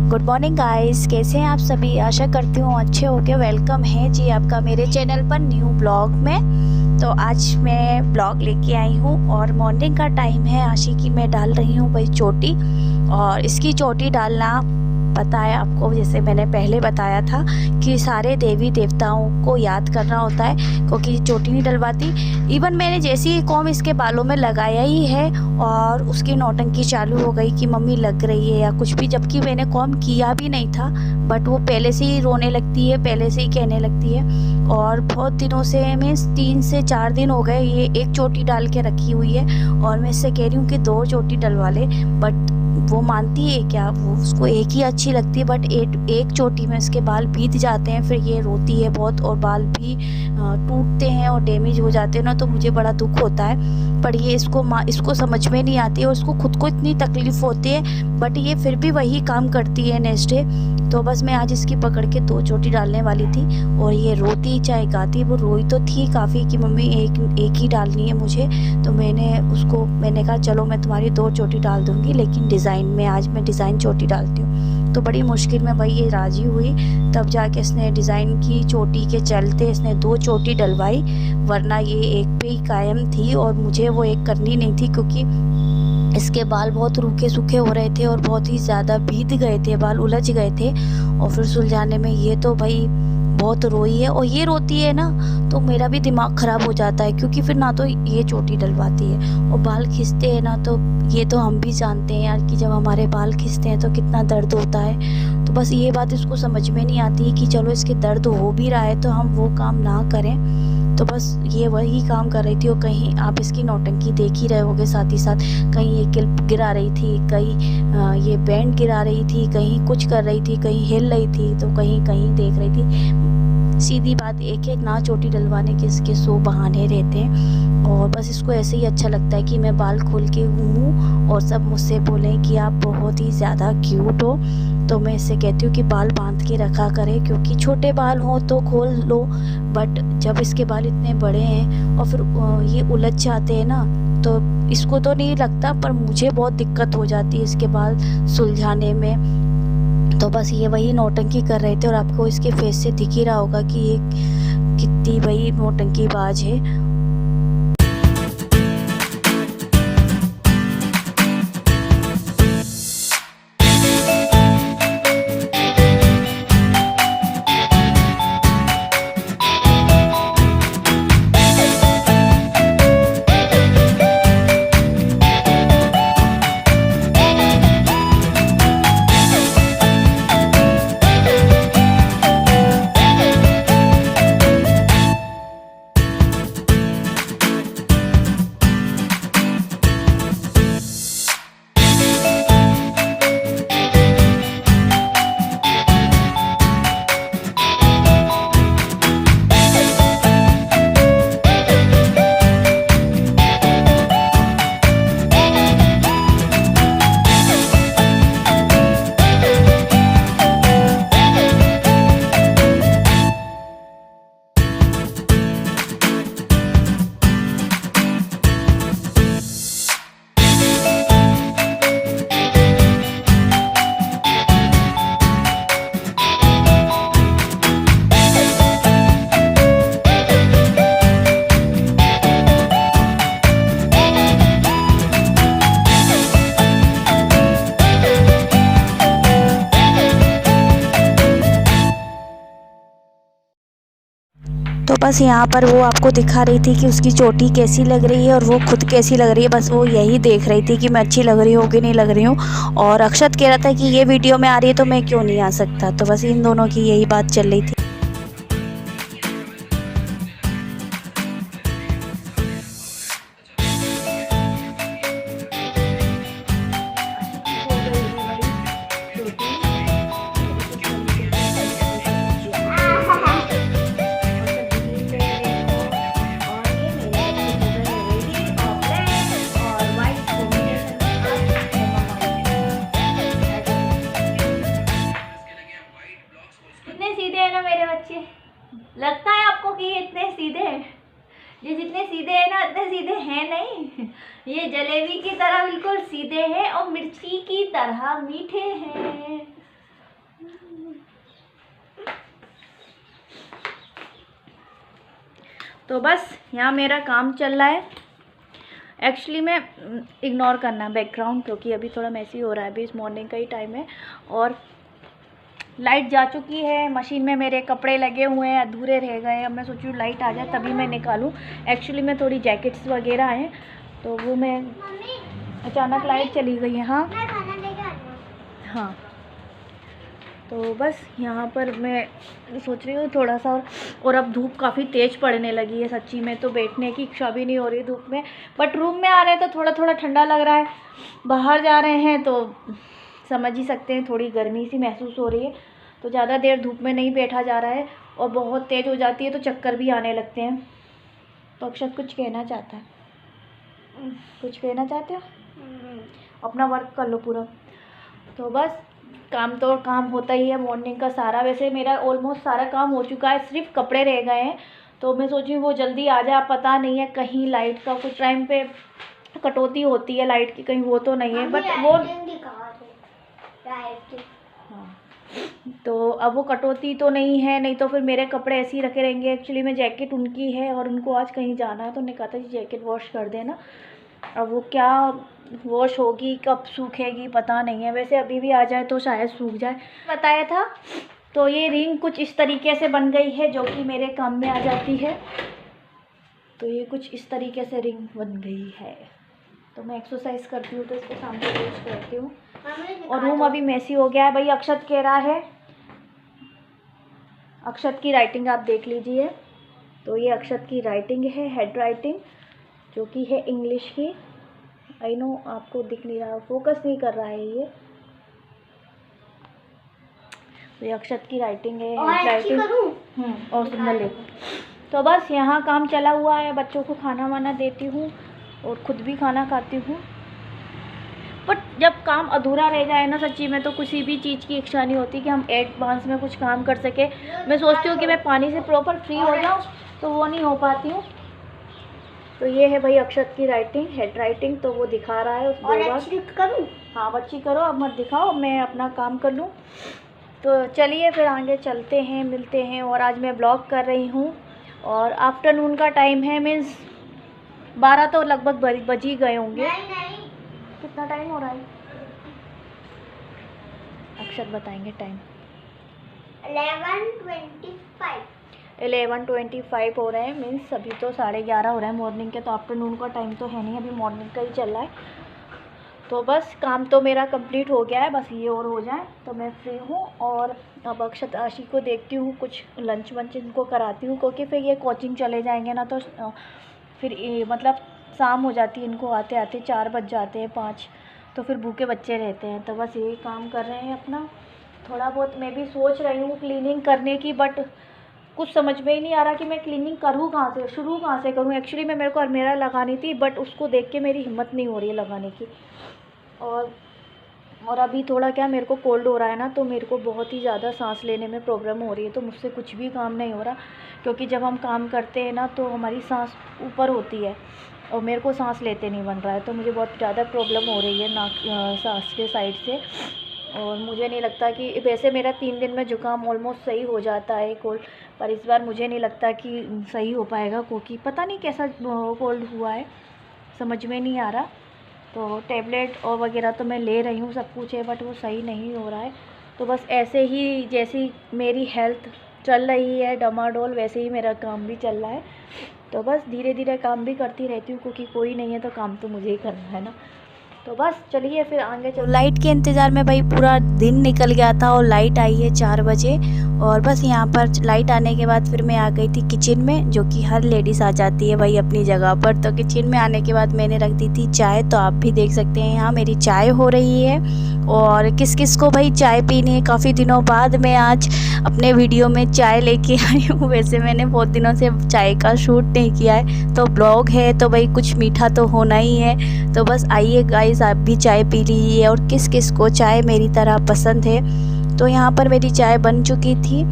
Good morning guys, कैसे हैं आप सभी। आशा करती हूँ अच्छे होके। वेलकम है जी आपका मेरे चैनल पर न्यू ब्लॉग में। तो आज मैं ब्लॉग लेके आई हूँ और मॉर्निंग का टाइम है। आशी की मैं डाल रही हूँ भाई चोटी, और इसकी चोटी डालना पता है आपको, जैसे मैंने पहले बताया था कि सारे देवी देवताओं को याद करना होता है, क्योंकि चोटी नहीं डलवाती। इवन मैंने जैसे ही कॉम इसके बालों में लगाया ही है और उसकी नौटंकी चालू हो गई कि मम्मी लग रही है या कुछ भी, जबकि मैंने कॉम किया भी नहीं था। बट वो पहले से ही रोने लगती है, पहले से ही कहने लगती है। और बहुत दिनों से, मीन्स 3 से 4 दिन हो गए ये एक चोटी डाल के रखी हुई है, और मैं इससे कह रही हूँ कि 2 चोटी डलवा ले। बट वो मानती है क्या, वो उसको एक ही अच्छी लगती है। बट एक चोटी में इसके बाल बीत जाते हैं, फिर ये रोती है बहुत और बाल भी टूटते हैं और डैमेज हो जाते हैं ना, तो मुझे बड़ा दुख होता है। पर ये इसको समझ में नहीं आती है, और उसको खुद को इतनी तकलीफ़ होती है, बट ये फिर भी वही काम करती है नेक्स्ट डे। तो बस मैं आज इसकी पकड़ के 2 चोटी डालने वाली थी, और ये रोती चाहे गाती, वो रोई तो थी काफ़ी कि मम्मी एक ही डालनी है मुझे। तो मैंने कहा चलो मैं तुम्हारी 2 चोटी डाल दूँगी, लेकिन डिज़ाइन में आज मैं डिज़ाइन चोटी डालती हूँ। तो बड़ी मुश्किल में भाई ये राज़ी हुई, तब जाके इसने डिज़ाइन की चोटी के चलते इसने 2 चोटी डलवाई, वरना ये एक पे ही कायम थी और मुझे वो एक करनी नहीं थी, क्योंकि इसके बाल बहुत रूखे सूखे हो रहे थे और बहुत ही ज़्यादा भीग गए थे, बाल उलझ गए थे। और फिर सुलझाने में ये तो भाई बहुत रोई है, और ये रोती है ना तो मेरा भी दिमाग ख़राब हो जाता है, क्योंकि फिर ना तो ये चोटी डलवाती है और बाल खिंचते हैं ना, तो ये तो हम भी जानते हैं यार कि जब हमारे बाल खिंचते हैं तो कितना दर्द होता है। तो बस ये बात इसको समझ में नहीं आती है कि चलो इसके दर्द हो भी रहा है तो हम वो काम ना करें। तो बस ये वही काम कर रही थी, और कहीं आप इसकी नौटंकी देख ही रहे होगे साथ ही साथ, कहीं ये क्लिप गिरा रही थी, कहीं ये बैंड गिरा रही थी, कहीं कुछ कर रही थी, कहीं हिल रही थी, तो कहीं कहीं देख रही थी। सीधी बात एक ना चोटी डलवाने के इसके 100 बहाने रहते हैं, और बस इसको ऐसे ही अच्छा लगता है कि मैं बाल खोल के घूमूँ और सब मुझसे बोलें कि आप बहुत ही ज़्यादा क्यूट हो। तो मैं इससे कहती हूँ कि बाल बांध के रखा करें, क्योंकि छोटे बाल हों तो खोल लो, बट जब इसके बाल इतने बड़े हैं और फिर ये उलझ जाते हैं ना, तो इसको तो नहीं लगता पर मुझे बहुत दिक्कत हो जाती है इसके बाल सुलझाने में। तो बस ये वही नौटंकी कर रहे थे, और आपको इसके फेस से दिख ही रहा होगा कि ये कितनी भाई नौटंकी बाज है। तो बस यहाँ पर वो आपको दिखा रही थी कि उसकी चोटी कैसी लग रही है और वो खुद कैसी लग रही है, बस वो यही देख रही थी कि मैं अच्छी लग रही हूँ कि नहीं लग रही हूँ। और अक्षत कह रहा था कि ये वीडियो में आ रही है तो मैं क्यों नहीं आ सकता। तो बस इन दोनों की यही बात चल रही थी। सीधे हैं ना मेरे बच्चे, लगता है आपको कि ये इतने सीधे हैं? ये जितने सीधे हैं ना इतने सीधे हैं नहीं। ये जलेबी की तरह बिल्कुल सीधे हैं और मिर्ची की तरह मीठे हैं। तो बस यहाँ मेरा काम चल रहा है। एक्चुअली मैं इग्नोर करना बैकग्राउंड, क्योंकि अभी थोड़ा मैसी हो रहा है, अभी इस मॉर्निंग का ही टाइम है और लाइट जा चुकी है। मशीन में मेरे कपड़े लगे हुए हैं, अधूरे रह गए। अब मैं सोच रही हूँ लाइट आ जाए तभी मैं निकालूँ। एक्चुअली मैं थोड़ी जैकेट्स वगैरह हैं तो वो मैं अचानक लाइट चली गई है। हाँ हाँ, तो बस यहाँ पर मैं सोच रही हूँ थोड़ा सा और अब धूप काफ़ी तेज़ पड़ने लगी है सच्ची में, तो बैठने की इच्छा भी नहीं हो रही धूप में। बट रूम में आ रहे हैं तो थोड़ा थोड़ा ठंडा लग रहा है, बाहर जा रहे हैं तो समझ ही सकते हैं थोड़ी गर्मी सी महसूस हो रही है। तो ज़्यादा देर धूप में नहीं बैठा जा रहा है और बहुत तेज़ हो जाती है तो चक्कर भी आने लगते हैं। तो अक्षत कुछ कहना चाहता है? कुछ कहना चाहते हो? अपना वर्क कर लो पूरा। तो बस काम तो काम होता ही है मॉर्निंग का सारा। वैसे मेरा ऑलमोस्ट सारा काम हो चुका है, सिर्फ कपड़े रह गए हैं। तो मैं सोची वो जल्दी आ जाए, पता नहीं है कहीं लाइट का कुछ टाइम पे कटौती होती है लाइट की, कहीं वो तो नहीं है। बट वो हाँ, तो अब वो कटौती तो नहीं है, नहीं तो फिर मेरे कपड़े ऐसे ही रखे रहेंगे। एक्चुअली में जैकेट उनकी है और उनको आज कहीं जाना है तो उन्होंने कहा था कि जैकेट वॉश कर देना। अब वो क्या वॉश होगी, कब सूखेगी पता नहीं है। वैसे अभी भी आ जाए तो शायद सूख जाए। बताया था। तो ये रिंग कुछ इस तरीके से बन गई है जो कि मेरे काम में आ जाती है। तो ये कुछ इस तरीके से रिंग बन गई है। तो मैं एक्सरसाइज करती हूँ तो इसको सामने यूज करती हूँ। और रूम अभी मैसी हो गया है। भाई अक्षत कह रहा है, अक्षत की राइटिंग आप देख लीजिए। तो ये अक्षत की राइटिंग है, हेड राइटिंग, जो कि है इंग्लिश की। आई नो आपको दिख नहीं रहा, फोकस नहीं कर रहा है ये। तो ये अक्षत की राइटिंग है, हेड राइटिंग। और सुंदर लिख। तो बस यहाँ काम चला हुआ है, बच्चों को खाना वाना देती हूँ और खुद भी खाना खाती हूँ। बट जब काम अधूरा रह जाए ना सच्ची में, तो किसी भी चीज़ की इच्छा नहीं होती कि हम एडवांस में कुछ काम कर सके। मैं सोचती हूँ कि मैं पानी से प्रॉपर फ्री हो जाऊँ, तो वो नहीं हो पाती हूँ। तो ये है भाई अक्षत की राइटिंग, हेड राइटिंग। तो वो दिखा रहा है उस दो बार। करूँ? हाँ बच्ची करो, अब मत दिखाओ, मैं अपना काम कर लूँ। तो चलिए फिर आगे चलते हैं, मिलते हैं। और आज मैं ब्लॉग कर रही हूँ और आफ्टरनून का टाइम है, मीन्स 12 तो लगभग बज ही गए होंगे। नहीं। कितना टाइम हो रहा है अक्षत बताएंगे टाइम? 11:25 हो रहे हैं, मीन्स अभी तो 11:30 हो रहे हैं मॉर्निंग के। तो आफ्टरनून का टाइम तो है नहीं, अभी मॉर्निंग का ही चल रहा है। तो बस काम तो मेरा कंप्लीट हो गया है, बस ये और हो जाए तो मैं फ्री हूँ। और अब अक्षत आशी को देखती हूँ, कुछ लंच वंच इनको कराती हूँ, क्योंकि फिर ये कोचिंग चले जाएंगे ना, तो फिर मतलब शाम हो जाती है इनको आते आते, 4 बज जाते हैं, 5। तो फिर भूखे बच्चे रहते हैं। तो बस यही काम कर रहे हैं अपना। थोड़ा बहुत मैं भी सोच रही हूँ क्लीनिंग करने की, बट कुछ समझ में ही नहीं आ रहा कि मैं क्लीनिंग करूँ कहाँ से, शुरू कहाँ से करूँ। एक्चुअली में मेरे को अलमीरा लगानी थी, बट उसको देख के मेरी हिम्मत नहीं हो रही है लगाने की। और अभी थोड़ा क्या मेरे को कोल्ड हो रहा है ना, तो मेरे को बहुत ही ज़्यादा सांस लेने में प्रॉब्लम हो रही है। तो मुझसे कुछ भी काम नहीं हो रहा, क्योंकि जब हम काम करते हैं ना तो हमारी सांस ऊपर होती है और मेरे को सांस लेते नहीं बन रहा है। तो मुझे बहुत ज़्यादा प्रॉब्लम हो रही है नाक सांस के साइड से। और मुझे नहीं लगता कि, वैसे मेरा 3 दिन में जुकाम ऑलमोस्ट सही हो जाता है कोल्ड, पर इस बार मुझे नहीं लगता कि सही हो पाएगा, क्योंकि पता नहीं कैसा कोल्ड हुआ है, समझ में नहीं आ रहा। तो टैबलेट और वगैरह तो मैं ले रही हूँ, सब कुछ है, बट वो सही नहीं हो रहा है। तो बस ऐसे ही जैसी मेरी हेल्थ चल रही है डमाडोल, वैसे ही मेरा काम भी चल रहा है। तो बस धीरे धीरे काम भी करती रहती हूँ, क्योंकि कोई नहीं है तो काम तो मुझे ही करना है ना। तो बस चलिए फिर आगे चलो। लाइट के इंतज़ार में भाई पूरा दिन निकल गया था और लाइट आई है 4 बजे। और बस यहाँ पर लाइट आने के बाद फिर मैं आ गई थी किचन में, जो कि हर लेडीज़ आ जाती है भाई अपनी जगह पर। तो किचन में आने के बाद मैंने रख दी थी चाय। तो आप भी देख सकते हैं यहाँ मेरी चाय हो रही है। और किस किस को भाई चाय पीनी है, काफ़ी दिनों बाद मैं आज अपने वीडियो में चाय लेके आई हूँ। वैसे मैंने बहुत दिनों से चाय का शूट नहीं किया है, तो ब्लॉग है तो भाई कुछ मीठा तो होना ही है। तो बस आइए गाइस, आप भी चाय पी लीजिए। और किस किस को चाय मेरी तरह पसंद है। तो यहाँ पर मेरी चाय बन चुकी थी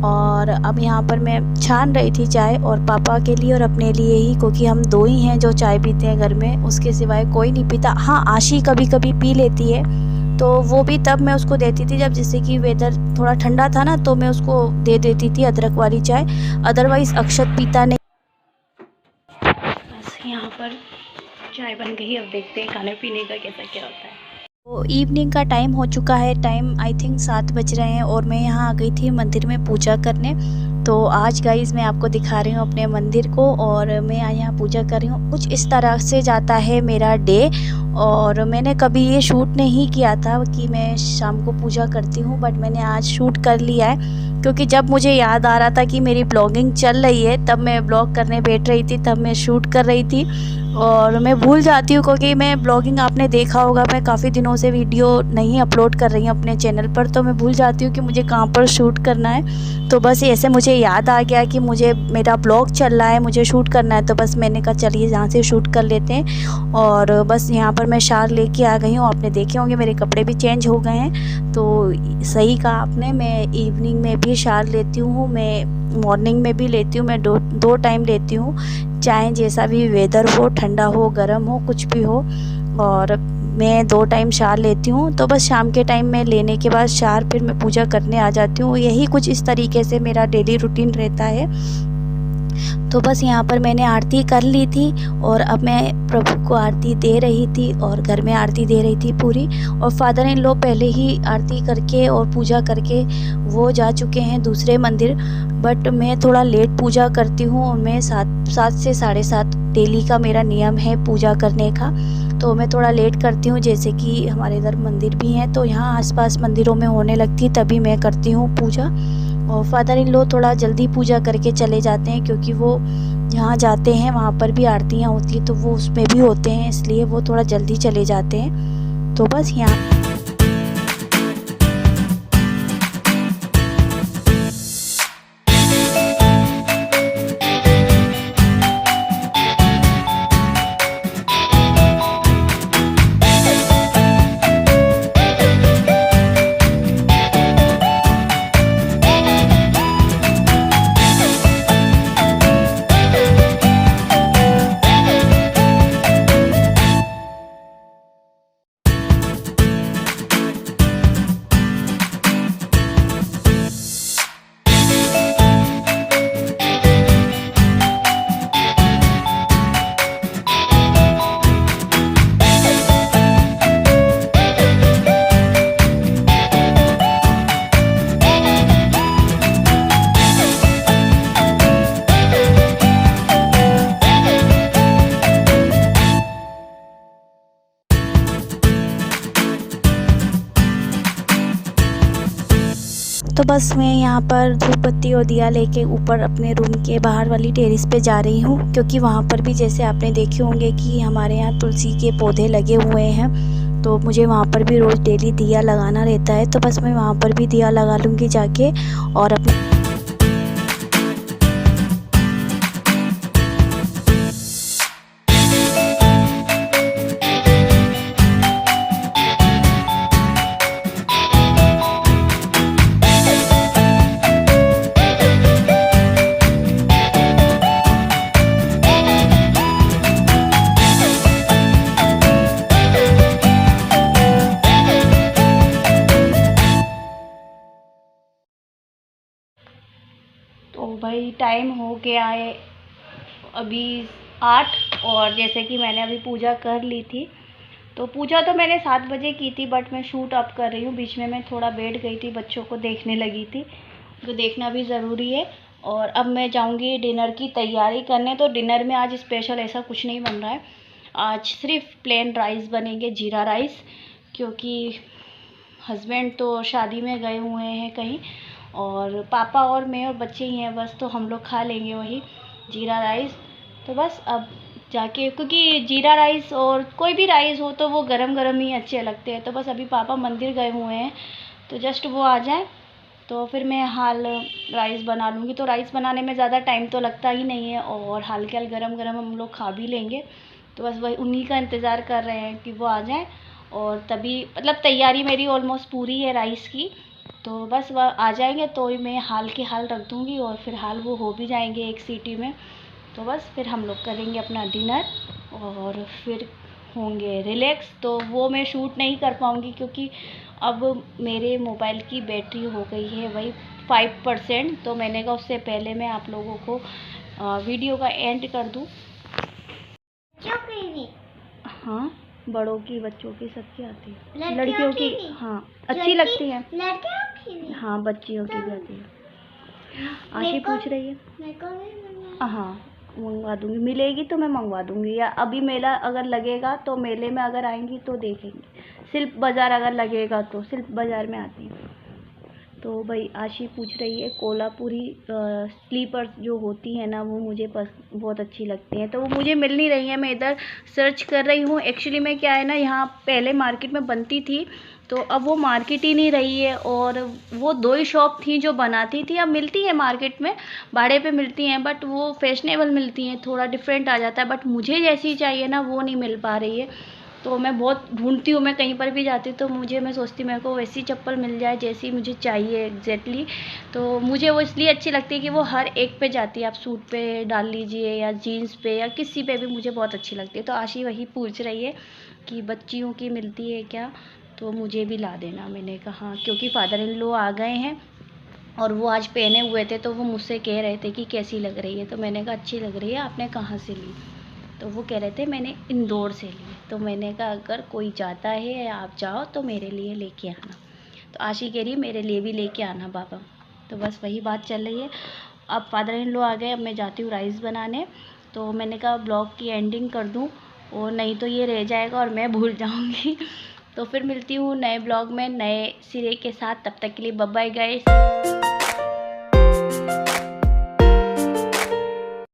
और अब यहाँ पर मैं छान रही थी चाय, और पापा के लिए और अपने लिए ही, क्योंकि हम 2 ही हैं जो चाय पीते हैं घर में, उसके सिवाय कोई नहीं पीता। हाँ आशी कभी कभी पी लेती है, तो वो भी तब मैं उसको देती थी जब जैसे कि वेदर थोड़ा ठंडा था ना, तो मैं उसको दे देती थी अदरक वाली चाय। अदरवाइज़ अक्षत पीता नहीं। बस यहाँ पर चाय बन गई, अब देखते हैं खाने पीने का कैसा क्या होता है। तो इवनिंग का टाइम हो चुका है, टाइम आई थिंक 7 बज रहे हैं और मैं यहाँ आ गई थी मंदिर में पूजा करने। तो आज गाइज़ मैं आपको दिखा रही हूँ अपने मंदिर को, और मैं यहाँ पूजा कर रही हूँ। कुछ इस तरह से जाता है मेरा डे, और मैंने कभी ये शूट नहीं किया था कि मैं शाम को पूजा करती हूँ, बट मैंने आज शूट कर लिया है, क्योंकि जब मुझे याद आ रहा था कि मेरी ब्लॉगिंग चल रही है, तब मैं ब्लॉग करने बैठ रही थी, तब मैं शूट कर रही थी। और मैं भूल जाती हूँ, क्योंकि मैं ब्लॉगिंग आपने देखा होगा मैं काफ़ी दिनों से वीडियो नहीं अपलोड कर रही हूँ अपने चैनल पर, तो मैं भूल जाती हूँ कि मुझे कहाँ पर शूट करना है। तो बस ऐसे मुझे याद आ गया कि मुझे मेरा ब्लॉग चल रहा है, मुझे शूट करना है, तो बस मैंने कहा चलिए यहाँ से शूट कर लेते हैं। और बस यहाँ पर मैं शार लेके आ गई हूँ। आपने देखे होंगे मेरे कपड़े भी चेंज हो गए हैं, तो सही कहा आपने, मैं इवनिंग में भी शार लेती हूँ, मैं मॉर्निंग में भी लेती हूँ, मैं दो टाइम लेती हूँ, चाहे जैसा भी वेदर हो, ठंडा हो, गर्म हो, कुछ भी हो, और मैं 2 टाइम शार लेती हूँ। तो बस शाम के टाइम में लेने के बाद शार फिर मैं पूजा करने आ जाती हूँ। यही कुछ इस तरीके से मेरा डेली रूटीन रहता है। तो बस यहाँ पर मैंने आरती कर ली थी, और अब मैं प्रभु को आरती दे रही थी, और घर में आरती दे रही थी पूरी। और फादर इन लॉ पहले ही आरती करके और पूजा करके वो जा चुके हैं दूसरे मंदिर, बट मैं थोड़ा लेट पूजा करती हूँ। मैं 7 से 7:30 डेली का मेरा नियम है पूजा करने का, तो मैं थोड़ा लेट करती हूँ। जैसे कि हमारे इधर मंदिर भी हैं, तो यहाँ आसपास मंदिरों में होने लगती तभी मैं करती हूँ पूजा। और फादर इन लॉ थोड़ा जल्दी पूजा करके चले जाते हैं, क्योंकि वो जहाँ जाते हैं वहाँ पर भी आरतियाँ होती हैं, तो वो उसमें भी होते हैं, इसलिए वो थोड़ा जल्दी चले जाते हैं। तो बस यहाँ तो बस मैं यहाँ पर धूप बत्ती और दिया लेके ऊपर अपने रूम के बाहर वाली टेरेस पे जा रही हूँ, क्योंकि वहाँ पर भी जैसे आपने देखे होंगे कि हमारे यहाँ तुलसी के पौधे लगे हुए हैं, तो मुझे वहाँ पर भी रोज़ डेली दिया लगाना रहता है। तो बस मैं वहाँ पर भी दिया लगा लूँगी जाके, और अपने तो भाई टाइम हो गया है अभी 8, और जैसे कि मैंने अभी पूजा कर ली थी। तो पूजा तो मैंने 7 बजे की थी, बट मैं शूट अप कर रही हूँ। बीच में मैं थोड़ा बैठ गई थी, बच्चों को देखने लगी थी, तो देखना भी ज़रूरी है। और अब मैं जाऊँगी डिनर की तैयारी करने। तो डिनर में आज स्पेशल ऐसा कुछ नहीं बन रहा है, आज सिर्फ प्लेन राइस बनेंगे, जीरा राइस, क्योंकि हस्बैंड तो शादी में गए हुए हैं कहीं, और पापा और मैं और बच्चे ही हैं बस, तो हम लोग खा लेंगे वही जीरा राइस। तो बस अब जाके, क्योंकि जीरा राइस और कोई भी राइस हो तो वो गरम गरम ही अच्छे लगते हैं। तो बस अभी पापा मंदिर गए हुए हैं, तो जस्ट वो आ जाए तो फिर मैं हाल राइस बना लूँगी। तो राइस बनाने में ज़्यादा टाइम तो लगता ही नहीं है, और हाल के हाल गरम गरम हम लोग खा भी लेंगे। तो बस वही उन्हीं का इंतज़ार कर रहे हैं कि वो आ जाएँ, और तभी मतलब तैयारी मेरी ऑलमोस्ट पूरी है राइस की। तो बस वह आ जाएंगे तो मैं हाल के हाल रख दूँगी, और फिर हाल वो हो भी जाएंगे 1 सीटी में। तो बस फिर हम लोग करेंगे अपना डिनर, और फिर होंगे रिलैक्स, तो वो मैं शूट नहीं कर पाऊँगी क्योंकि अब मेरे मोबाइल की बैटरी हो गई है वही 5%। तो मैंने कहा उससे पहले मैं आप लोगों को वीडियो का एंड कर दूँ। हाँ, बड़ों की, बच्चों की, सबकी आती है, लड़कियों की हाँ अच्छी लगती है, हाँ बच्चियों की भी आती है। आशी पूछ रही है, हाँ मंगवा दूंगी, मिलेगी तो मैं मंगवा दूंगी, या अभी मेला अगर लगेगा तो मेले में अगर आएंगी तो देखेंगे, सिल्क बाज़ार अगर लगेगा तो सिल्क बाज़ार में आती है। तो भाई आशी पूछ रही है कोल्हापुरी स्लीपर्स जो होती है ना वो मुझे बहुत अच्छी लगती हैं, तो वो मुझे मिल नहीं रही है। मैं इधर सर्च कर रही हूँ। एक्चुअली में क्या है ना, यहाँ पहले मार्केट में बनती थी तो अब वो मार्केट ही नहीं रही है, और वो 2 ही शॉप थी जो बनाती थी। अब मिलती है मार्केट में, भाड़े पे मिलती हैं, बट वो फैशनेबल मिलती हैं, थोड़ा डिफरेंट आ जाता है, बट मुझे जैसी चाहिए ना वो नहीं मिल पा रही है। तो मैं बहुत ढूंढती हूँ, मैं कहीं पर भी जाती हूँ तो मैं सोचती हूँ मेरे को वैसी चप्पल मिल जाए जैसी मुझे चाहिए एग्जैक्टली। तो मुझे वो इसलिए अच्छी लगती है कि वो हर एक पे जाती है, आप सूट पे डाल लीजिए या जीन्स पे या किसी पे भी, मुझे बहुत अच्छी लगती है। तो आशी वही पूछ रही है कि बच्चियों की मिलती है क्या, तो मुझे भी ला देना। मैंने कहा हाँ, क्योंकि फादर इन लॉ आ गए हैं और वो आज पहने हुए थे तो वो मुझसे कह रहे थे कि कैसी लग रही है, तो मैंने कहा अच्छी लग रही है, आपने कहाँ से ली, तो वो कह रहे थे मैंने इंदौर से ली। तो मैंने कहा अगर कोई जाता है या आप जाओ तो मेरे लिए लेके आना। तो आशी कह रही है मेरे लिए भी लेके आना बाबा। तो बस वही बात चल रही है। अब फादर इन लॉ आ गए, अब मैं जाती हूँ राइस बनाने। तो मैंने कहा ब्लॉग की एंडिंग कर दूँ, और नहीं तो ये रह जाएगा और मैं भूल जाऊँगी। तो फिर मिलती हूँ नए ब्लॉग में नए सिरे के साथ, तब तक के लिए बाय बाय गाइस।